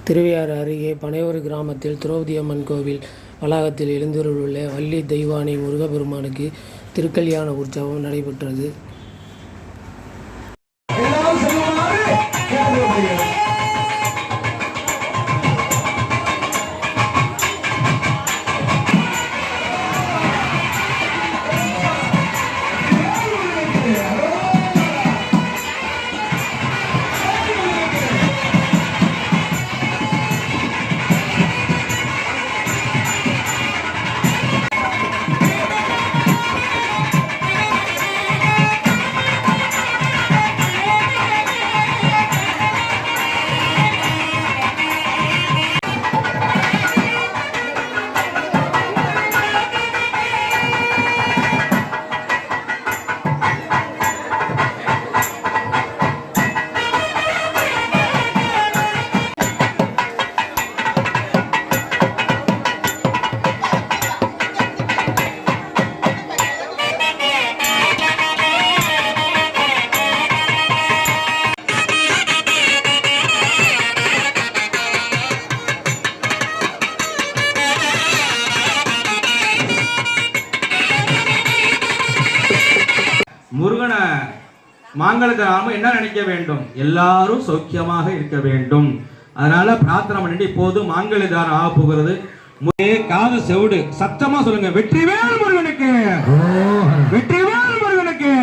திருவையாறு அருகே பனையூர் கிராமத்தில் திரௌபதி அம்மன் கோவில் வளாகத்தில் எழுந்தருளுள்ள வள்ளி தெய்வானை முருகப்பெருமானுக்கு திருக்கல்யாண உற்சவம் நடைபெற்றது. முருகனை மாங்கலத்தை நாம என்ன நினைக்க வேண்டும்? எல்லாரும் சௌக்கியமாக இருக்க வேண்டும். அதனால பிரார்த்தனை பண்ணிட்டு இப்போது மாங்கல்யதாரம் ஆக போகிறது. காது செவுடு சத்தமா சொல்லுங்க, வெற்றிவேல் முருகனுக்கு, வெற்றிவேல் முருகனுக்கு.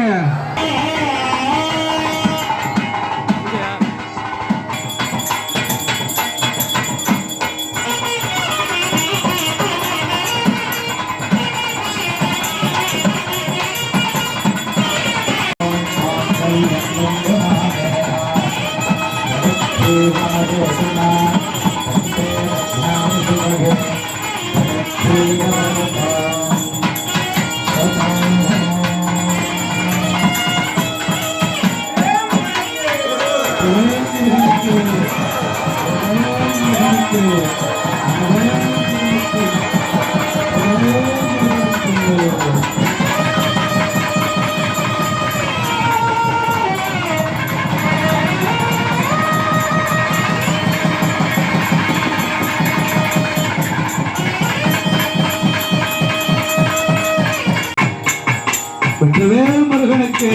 வெற்றிவேல் முருகனுக்கு,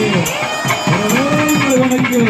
முருகனுக்கு,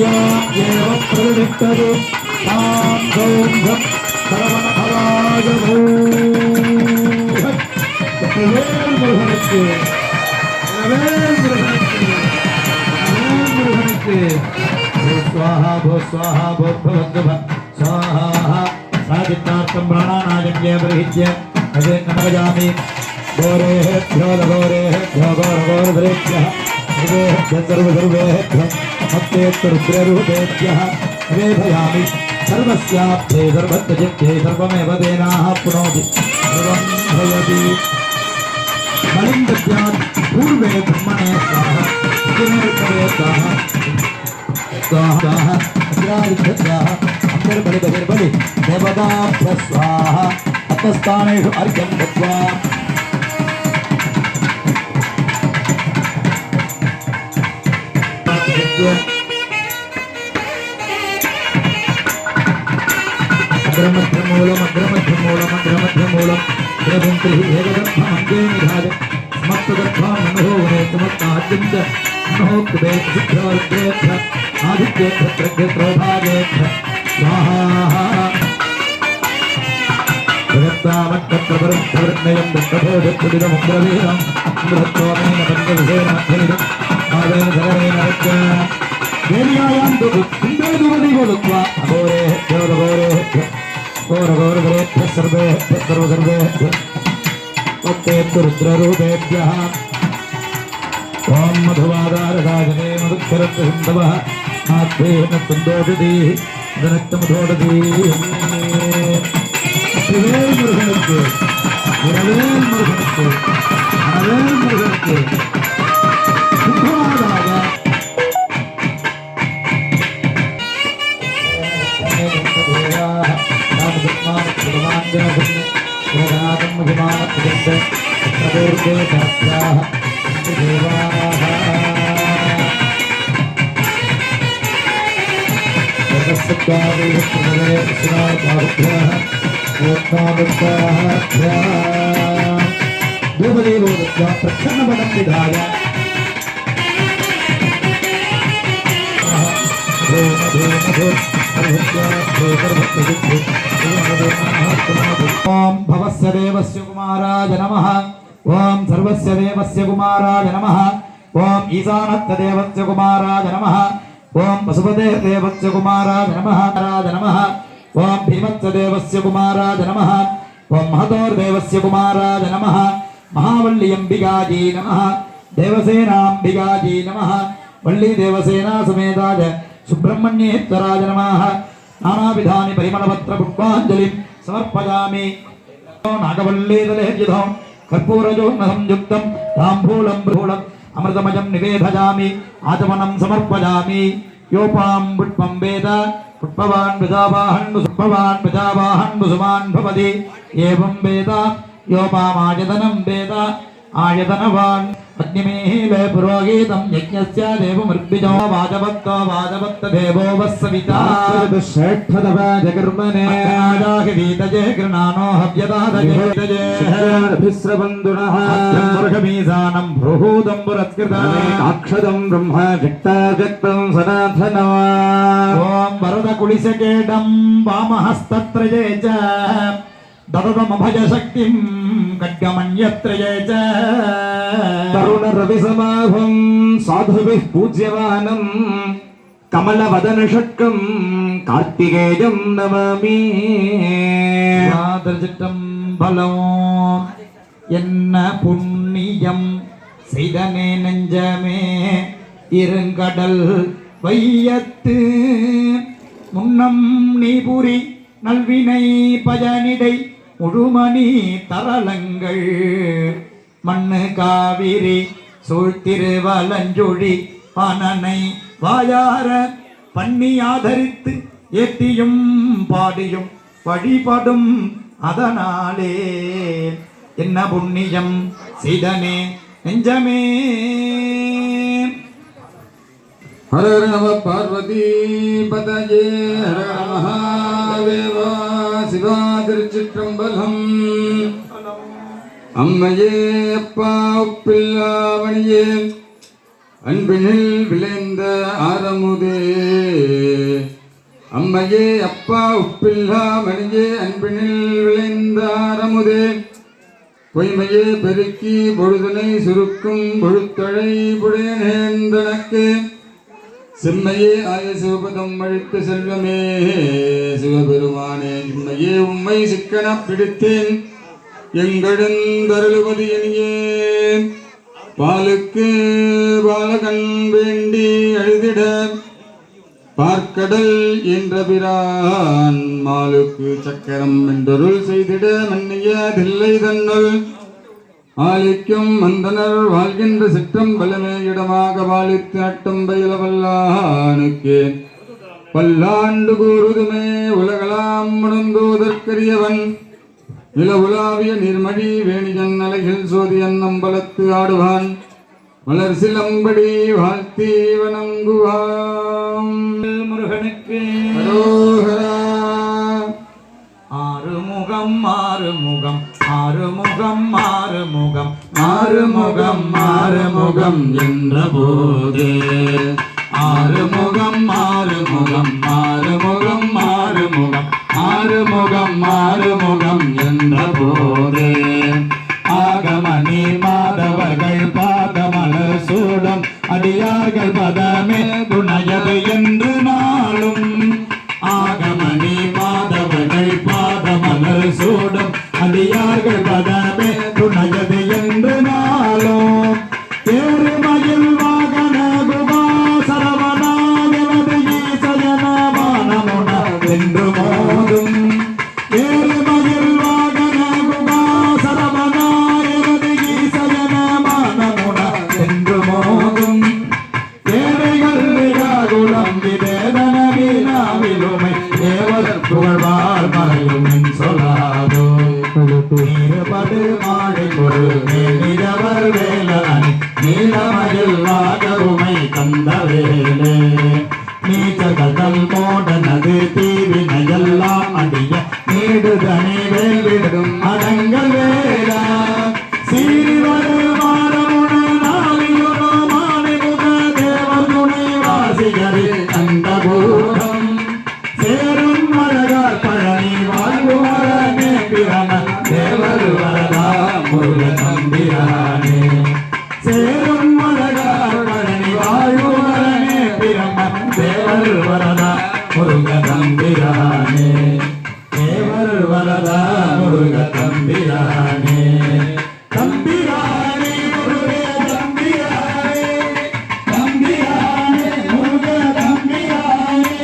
ஏவம் பிரதிஷ்டது தாம் சௌந்தம் சரவணபராஜமோ முருகனுக்கு முருகனுக்கு स्वाहा भो स्वाहा भोर्भवद्भव स्वाहा साधितार्थं प्राणानादित्य बर्हित्य अजे नमगजामि घोरेभ्यो घोरेभ्यो घोरघोरधरेभ्यः सर्वेभ्यः सर्वसर्वेभ्यः मत्तेत्तरुद्ररूपेभ्यः निवेदयामि सर्वस्याप्ते सर्वत्रचित्ते सर्वमेव तेनाः पुनोति सर्वं भवति मलिन्दत्यात् पूर्वे ब्रह्मणे स्वाहा इतिमेतवे स्वाहा स्वाहा स्वाहा अंतर्बलि बहिर्बलि देवताभ्यः स्वाहा अतस्थानेषु अर्घ्यं दत्त्वा अग्रमध्यमूलम् अग्रमध्यमूलम् अग्रमध्यमूलम् ग्रभन्त्रिः एकगर्भमन्ये निधाय समस्तगर्भां नमो वने समस्ताद्यं च नमो कृते सिद्धवृत्तेभ्यः आदित्येभ्यः प्रज्ञत्रोभागेभ्यः स्वाहा जगत्तावत्तप्रवरं प्रवृत्नयं दत्तभोजत्पुदिदमुग्रवीरं बृहत्तोमेन पञ्चविषेणाध्वनिदम् आवेन धरणेन रच्य देव्यायां दुःखिन्दुवदिवोलुत्वा अघोरेभ्यो घोरेभ्यः घोरघोरघोरेभ्यः सर्वेभ्यः सर्वसर्वेभ्यः रुद्ररूपेभ्यः ओम मधुवादारदाजने मधुक्षरत्वसिन्धवः माध्वेन सन्दोषति जनक्तमधोषति शिवेल मुरुगनुक्कु मुरवेल मुरुगनुक्कु अनवेल मुरुगनुक्कु मधुवादार प्रच्छन्नपदं विधाय ओम भवस्य देवस्य कुमाराय नमः ओम सर्वस्य देवस्य कुमाराय नमः ओम ईशानस्य देवस्य कुमाराय नमः ओम पशुपते देवस्य कुमाराय नमः ओम भीमस्य देवस्य कुमाराय नमः ओम महतोर्देवस्य कुमाराय नमः महावल्ली अंबिकाजी नमः देवसेनांबिकाजी नमः वल्ली देवसेना समेताय सुब्रह्मण्येश्वराय नमः नानाविधानि परिमलपत्र पुष्पाञ्जलिं समर्पयामि नागवल्लीदलेर्युधं कर्पूरजोन्नसंयुक्तं ताम्बूलं बृहूलम् अमृतमजं निवेदयामि आचमनं समर्पयामि योपां पुष्पं वेद पुष्पवान् प्रजावाहन् वसुमान् भवति एवं वेद योपामायतनं वेद आयतनवान् अग्निमीले पुरोहितं यज्ञस्य देवमृद्विजो वाजवत्तो वाजवत्तदेवो वस्सविता श्रेष्ठदवाजकर्मणे आजाहिवीतजे गृणानो हव्यदादजे भिस्रबन्धुनः पुरुषमीसानं भ्रूहूतं पुरस्कृताक्षदं ब्रह्म जक्ताजक्तं सनातनः ॐ वरदकुलिसकेडं वामहस्तत्रये च ददतमभजशक्तिं खड्गमन्यत्रये च तरुणरविसमाभं साधुभिः पूज्यमानं कमलवदनषट्कं कार्तिकेयं नमामि திருச்சிற்றம்பலம் என்ன புண்ணியம் செய்தனே நெஞ்சமே இருங்கடல் வையத்து முன்னம் நீ புரி நல்வினை பயனிடை முழுமணி தரளங்கள் மண்ணு காவிரி சூழ்த்திருவலஞ்சொழி பனனை வாயார பண்ணி ஆதரித்து ஏத்தியும் பாடியும் வழிபடும் அதனாலே என்ன புண்ணியம் செய்தனே நெஞ்சமே. हर हर नम पार्वती पतये हर हर महादेव शिवा திருச்சிற்றம்பலம் அம்மையே அப்பா உப்பில்லாமணியே அன்பினில் விளைந்த ஆரமுதே அம்மையே அப்பா உப்பில்லா மணியே அன்பினில் விளைந்த ஆரமுதே பொய்மையே பெருக்கி பொழுதனை சுருக்கும் பொழுத்தழை புடையனேந்தனக்கு செம்மையே ஆய சிவபதம் அழித்த செல்வமே சிவபெருமானே இம்மையே உம்மை சிக்கன பிடித்தேன் எங்கெழுந்தருளுவது இனியே பாலுக்கு பாலகன் வேண்டி அழுதிட பார்க்கடல் என்ற பிரான் மாலுக்கு சக்கரம் என்றொருள் செய்திட மன்னிய தில்லை தன்னுள் ஆலிக்கும் மந்தனர் வாழ்கின்ற சிற்றம் பலமே இடமாக வாழித்து நட்டம் பயில வல்லானுக்கு பல்லாண்டு கூறுதுமே உலகலாம் முழந்தோதற்கரியவன் நில உலாவிய நீர்மழி வேணியன் அலைகள் சோதியன் அம்பலத்து ஆடுவான் மலர் சிலம்படி வாழ்த்தி வணங்குவான் முருகனுக்கு அரோகரா. ஆறுமுகம் ஆறுமுகம் ஆறுமுகம் ஆறுமுகம் ஆறுமுகம் ஆறுமுகம் என்ற போதே ஆறுமுகம் ஆறுமுகம் ஆறுமுகம் ஆறுமுகம் ஆறுமுகம் ஆறுமுகம் என்ற போதே ஆகமணி மாதவர்கள் பாதமலர் சூடம் அடியார்கள் பதமே துணையது என்று நாளும் ஆகமணி மாதவர்கள் பாதமலர் சூடம் அடியார்கள் பதமே துணையது என்று நாளும் தேருமயில் வாகன குபா சரவணாயவது ஈசயன வானமுன என்று மோதும் தேருமயில் வாகன குபா சரவணாயவது ஈசயன வானமுன என்று மோதும் தேவைகள் விழாகுளம் விதேதன வீணாவிலுமை தேவர் புகழ்வார் மறையும் சொல்லாதோ நீருபடு மாலை ஒரு மேலிரவர் வேலனி நீலமயில் வாகவுமை தந்த வேலே நீச்சகல் மோடனது தீவினையெல்லாம் அடிய நீடுதனி வேல்விடும் அடங்கல் வேலா சீரிவரு மாறமுன நாளியுனோ மாணிமுக தேவர் துணை வாசிகரி அந்த பூரம் சேரும் அழகார் பழனி வாழ்வுமரனே பிரம தேவர் வரதா முருக தம்பிரானே சேரும் அழகார் பழனி வாழ்வுமரனே பிரம தேவர் வரதா முருக தம்பிரானே தேவர் வரதா முருக தம்பிரானே தம்பிரானே முருகே தம்பிரானே தம்பிரானே முருக தம்பிரானே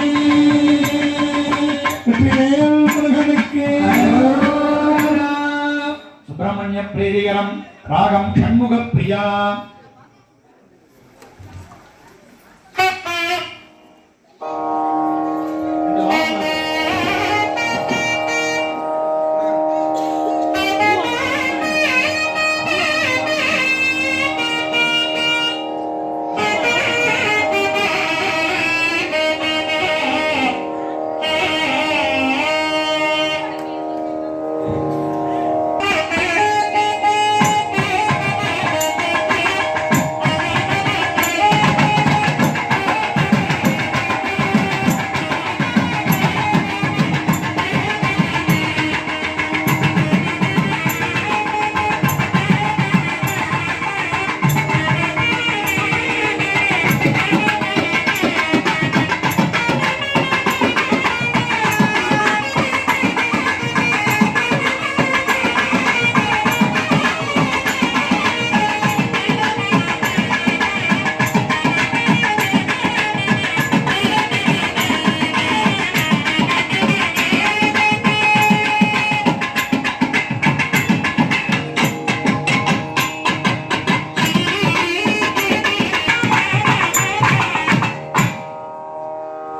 சுப்பிரமணிய பிரீதிகரம் ராகம் ஷண்முக பிரியா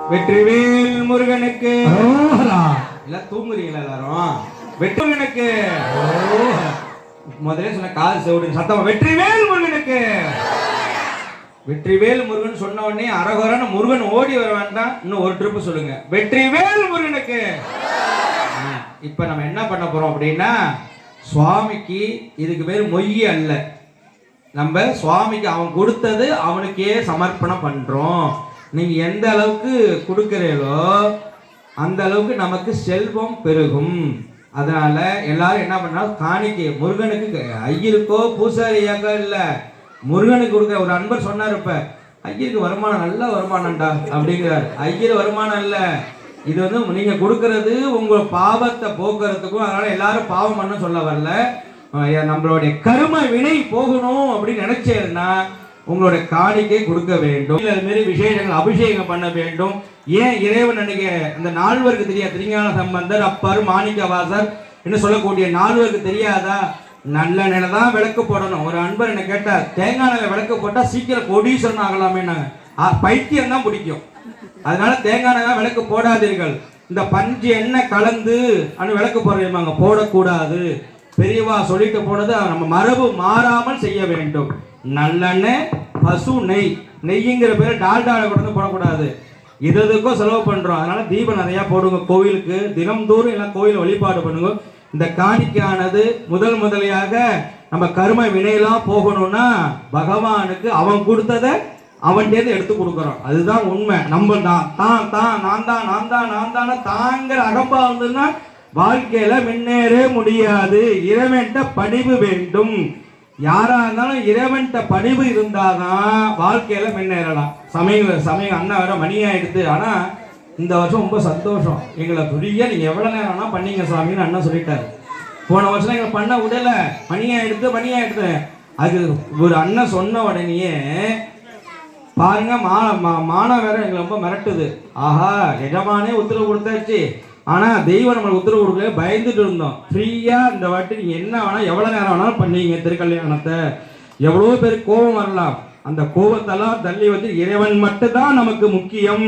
வெற்றிவேல் முருகனுக்கு இல்ல தூங்குறீங்களா எல்லாரும் வெற்றிமுருகனுக்கு முதல்ல சொன்ன காது செவிடு சத்தம் வெற்றிவேல் முருகனுக்கு வெற்றிவேல் முருகன் சொன்ன உடனே அரகரன்னு முருகன் ஓடி வர வேண்டாம் இன்னும் ஒரு ட்ரிப் சொல்லுங்க வெற்றிவேல் முருகனுக்கு இப்ப நம்ம என்ன பண்ண போறோம் அப்படின்னா சுவாமிக்கு இதுக்கு பேர் மொய் அல்ல நம்ம சுவாமிக்கு அவன் கொடுத்தது அவனுக்கே சமர்ப்பணம் பண்றோம். நீங்க எந்த அளவுக்கு கொடுக்கிறீங்களோ அந்த அளவுக்கு நமக்கு செல்வம் பெருகும். அதனால எல்லாரும் என்ன பண்ணா காணிக்கை முருகனுக்கு, ஐயருக்கோ பூசாரியாக்கோ இல்ல, முருகனுக்கு கொடுக்குற. ஒரு அன்பர் சொன்னார், இப்ப ஐயருக்கு வருமானம் நல்ல வருமானம்டா அப்படிங்கிறார். ஐயர் வருமானம் இல்ல, இது வந்து நீங்க கொடுக்கறது உங்க பாவத்தை போக்குறதுக்கும். அதனால எல்லாரும் பாவம் பண்ண சொல்ல வரல, நம்மளுடைய கர்ம வினை போகணும் அப்படின்னு நினைச்சேன்னா உங்களுடைய காணிக்கை கொடுக்க வேண்டும். அது மாதிரி விசேஷங்கள் அபிஷேகம் பண்ண வேண்டும். ஏன் இறைவன் அன்னைக்கு அந்த நால்வருக்கு தெரியாது, திருஞான சம்பந்தர், அப்பர், மாணிக்கவாசர் என்று சொல்லக்கூடிய நால்வருக்கு தெரியாதா? நல்ல நிலை தான் விளக்கு போடணும். ஒரு அன்பர் என்ன கேட்டார், தேங்காய் நிலை விளக்கு போட்டா சீக்கிரம் கோடீஸ்வரன் ஆகலாமே. பைத்தியம் தான் பிடிக்கும், அதனால தேங்காய் நிலை விளக்கு போடாதீர்கள். இந்த பஞ்சு எண்ணெய் கலந்து அனு விளக்கு போடுறாங்க, போடக்கூடாது. பெரியவா சொல்லிட்டு போனது நம்ம மரபு மாறாமல் செய்ய வேண்டும். நல்லெண்ணெய், பசு நெய், நெய்ங்கிற பேர் டால்டாவை கொண்டு போடக்கூடாது. இதுக்கும் செலவு பண்றோம். அதனால தீபம் நிறைய போடுங்க கோவிலுக்கு, தினம்தோறும் எல்லாம் கோவில் வழிபாடு பண்ணுங்க. இந்த காணிக்கையானது முதலியாக நம்ம கர்ம வினையெல்லாம் போகணும்னா பகவானுக்கு அவன் கொடுத்ததை அவன்கிட்ட எடுத்து கொடுக்குறோம். அதுதான் உண்மை. நம்ம நான் தாங்கிற அகம்பா வந்துன்னா வாழ்க்கையில முன்னேற முடியாது. இறைவன்ட்ட பணிவு வேண்டும். யாரா இருந்தாலும் இறைவன்ட்ட பணிவு இருந்தாதான் வாழ்க்கையில முன்னேறலாம். சமயம் அண்ணா வேற மணி ஆயிடுது. ஆனா இந்த வருஷம் ரொம்ப சந்தோஷம். எங்களை புரிய நீங்க எவ்வளவு நேரம்னா பண்ணீங்க சாமின்னு அண்ணா சொல்லிட்டாரு. போன வருஷம் எங்களை பண்ண விடல, மணி ஆயிடுது. அது ஒரு அண்ணன் சொன்ன உடனேயே பாருங்க, மானம் வேற எங்களை ரொம்ப மிரட்டுது. ஆஹா, எஜமானே உத்தரவு கொடுத்தாச்சு, ஆனா தெய்வம் நம்மளுக்கு உத்தரவு கொடுக்கல, பயந்துட்டு இருந்தோம். ஃப்ரீயா இந்த வாட்டி நீங்க என்ன வேணா எவ்வளவு நேரம் வேணாலும் பண்ணீங்க திருக்கல்யாணத்தை. எவ்வளவு பேருக்கு கோபம் வரலாம், அந்த கோபத்தெல்லாம் தள்ளி வச்சு இறைவன் மட்டும்தான் நமக்கு முக்கியம்,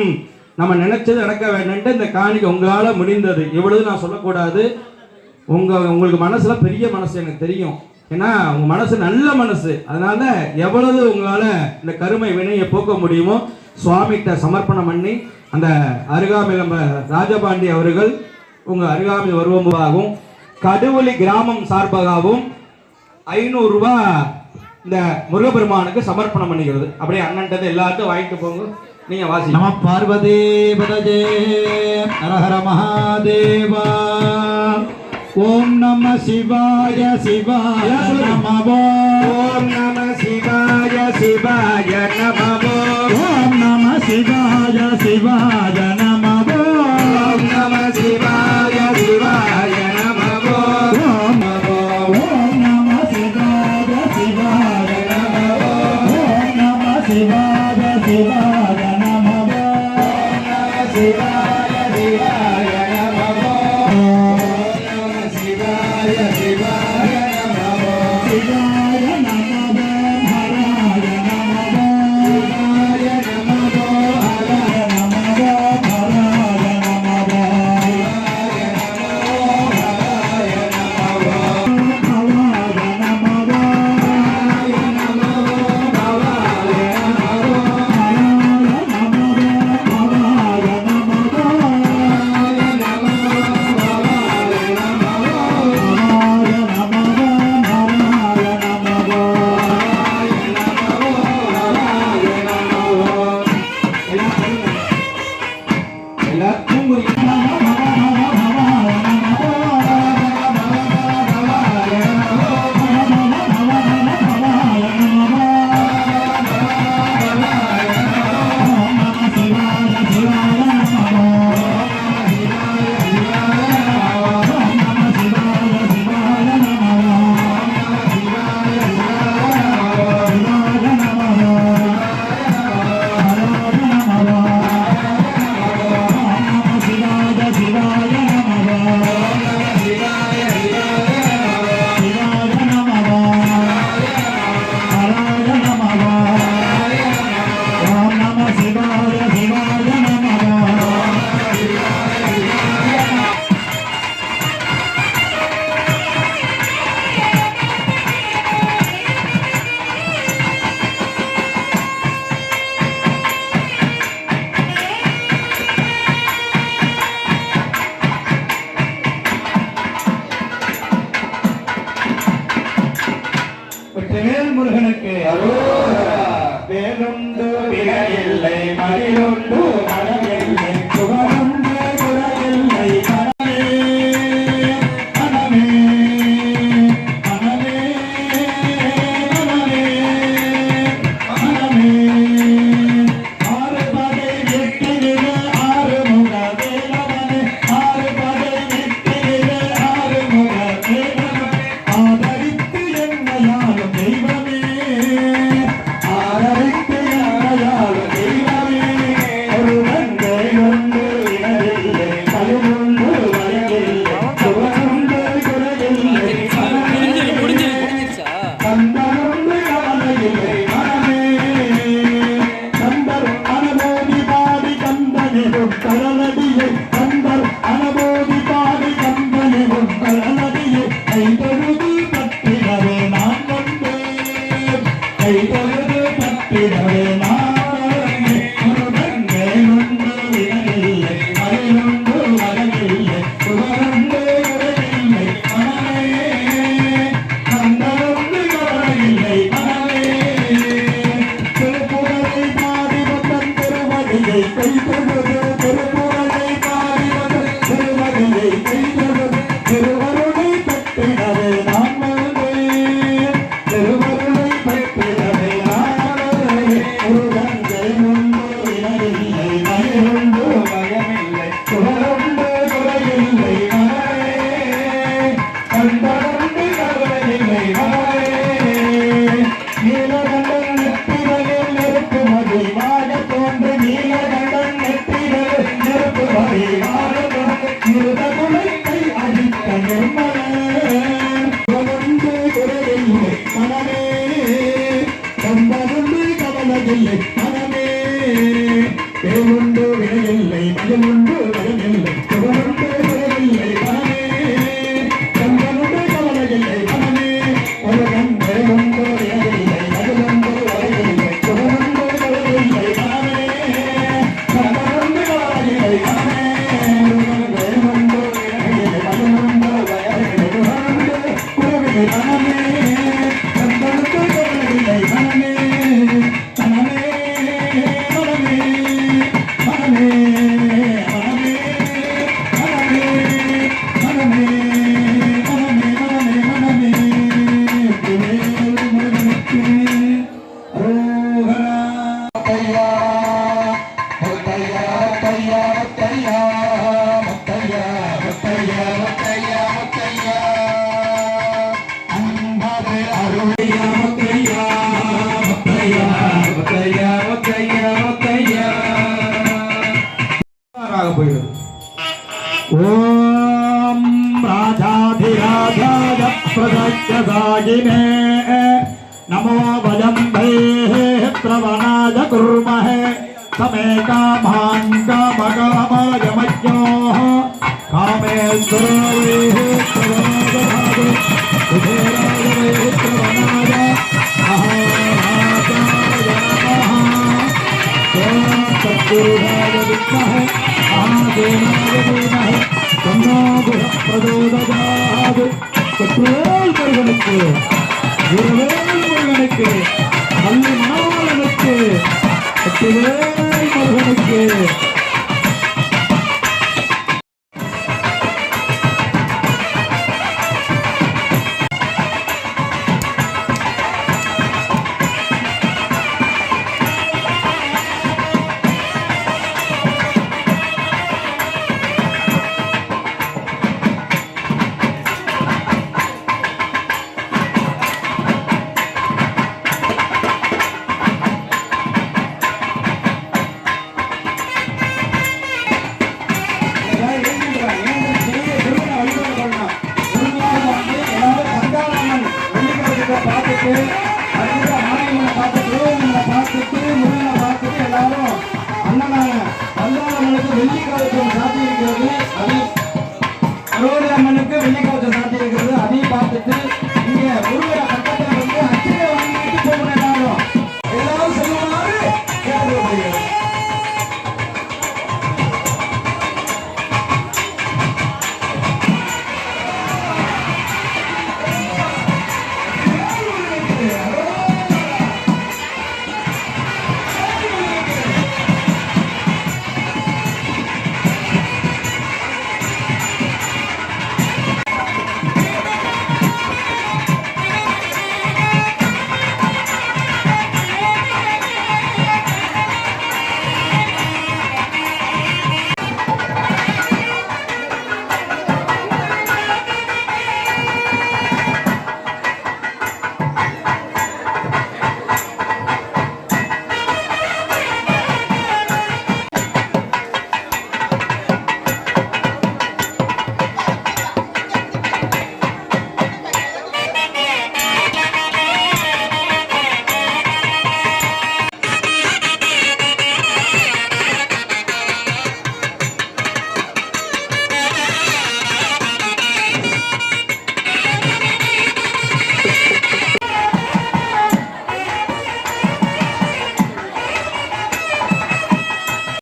நம்ம நினைச்சது நடக்க வேணும்ட்டு இந்த காணிக்கை உங்களால முடிந்தது. இவ்வளவு நான் சொல்லக்கூடாது. உங்களுக்கு மனசுல பெரிய மனசு எனக்கு தெரியும். ஏன்னா உங்க மனசு நல்ல மனசு. அதனால எவ்வளவு உங்களால இந்த கருமை வினையை போக்க முடியுமோ சுவாமிகிட்ட சமர்ப்பணம் பண்ணி, அந்த அருகாமையில் நம்ம ராஜபாண்டி அவர்கள் உங்க அருகாமையில் வருவதாகவும், கடுவொலி கிராமம் சார்பாகவும் 500 ரூபாய் இந்த முருகப்பெருமானுக்கு சமர்ப்பணம் பண்ணிக்கிறது. அப்படியே அண்ணன்ட்டு எல்லாத்தையும் வாங்கிட்டு போங்க. நீங்க வாசி. நம பார்வதி பதஜே ஹர மகாதேவா. ஓம் நம சிவாய சிவாய நமோ. ஓம் நம சிவாய சிவாய நமோ. ஓம் நம சிவாய சிவாய நமோ. ஓம் நம சிவாய சிவாய நமோ. ஓம் நம சிவாய சிவாய நமோ. ஓம் நம சிவாய சிவாய நமோ. ஓம் நம சிவாய சிவாய நமோ. சிவாய சிவாய நமோ. சிவாய நமோ ஹராய நமோ. சிவாய நமோ ஹராய நமோ ஹராய நமோ. சிவாய நமோ ஹராய நமோ. ஹராய நமோ. ஹராய நமோ பவாய நமோ. ஹராய நமோ ஹராய நமோ. வரவில்லை சுகமுண்டு குறையில்லை மனமே மனமே மனமே மனமே ஆறு படை வெற்றிலே ஆறு முக வேலவனே ஆறு படை வெற்றிலே ஆறு முக வேலவனே ஆதரித்து என்னையாளும் தெய்வமே ஆதரித்து என்னையாளும் தெய்வமே ஒரு நன்மை ஒன்று இணையில்லை பழுவுண்டு வயதில்லை சுகமுண்டு குறையில்லை கந்தனுண்டு கவலையில்லை மனமே கந்தர் அனுபூதி பாடி கந்தனிடும் கரநடியை கந்தர் அனுபூதி பாடி கந்தனிடும் கரநடியை கைதொழுது பற்றிடவே நான் வந்தேன் கைதொழுது பற்றிடவே நான் வந்தேன் ஒரு நன்மை ஒன்று இணையில்லை மயிலுண்டு வகையில்லை சுகமுண்டு குறையில்லை மனமே கந்தனுண்டு கவலையில்லை மனமே திருப்புகழை பாடி வந்தன் திருவடியை கைதொழுது திருப்புகழை பாடி வந்தன் திருவடியை கைதொழுது திருவருளை பற்றிடவே நான் வந்தேன் திருவருளை பற்றிடவே நான் வந்தேன் ஒரு கங்கை உண்டு இணையில்லை மயிலுண்டு பயமில்லை சுகமுண்டு குறையில்லை மனமே கந்தனுண்டு கவலையில்லை மனமே நீலகண்டன் நெற்றிகளில் நெருப்புமதி வாழ தோன்று நீலகண்டன் நெற்றிகளில் நெருப்புமதி வாழ தோன்று இருதகுலத்தை அழித்த நிர்மலன் சுகமுண்டு குறையில்லை மனமே கந்தனுண்டு கவலையில்லை மனமே வேலுண்டு வினையில்லை மயமுண்டு பயமில்லை சுகமுண்டு குறையில்லை மனமே கந்தனுண்டு கவலையில்லை மனமே ஒரு கண்டே உண்டு வினையில்லை மயமுண்டு வரையில்லை சுகமுண்டு குறையில்லை மனமே கந்தனுண்டு கவலையில்லை மனமே ஒரு கண்டே உண்டு வினையில்லை மயமுண்டு வரையில்லை சுகமுண்டு குறைவில்லை மனமே கந்தனுண்டு கவலையில்லை மனமே மனமே மனமே மனமே மனமே மனமே மனமே மனமே மனமே திவேல் முருகனுக்கு அரோகரா முத்தையா முத்தையா முத்தையா முத்தையா முத்தையா முத்தையா முத்தையா முத்தையா அன்பது அருளையா முத்தையா முத்தையா முத்தையா முத்தையா முத்தையா போயிடுது ஓம் ராஜாதிராஜாய பிரதக்ஷசாயினே நமோ வயம்பே பிரவணாய குர்மஹே சமே காமான் காமகாமாய மஜ்ஞோः காமேஸ்வரோவேः பிரவோதபாது குபேராய பிரவணாய மகாராஜாய நமः சத்குருவாய வித்மஹே மகாதேவாய தீமஹி தன்னோ குருः பிரச்சோதயாத் வெற்றிவேல் முருகனுக்கு வீரவேல் முருகனுக்கு நல்லி மணவாளனுக்கு வெற்றிவேல் முருகனுக்கு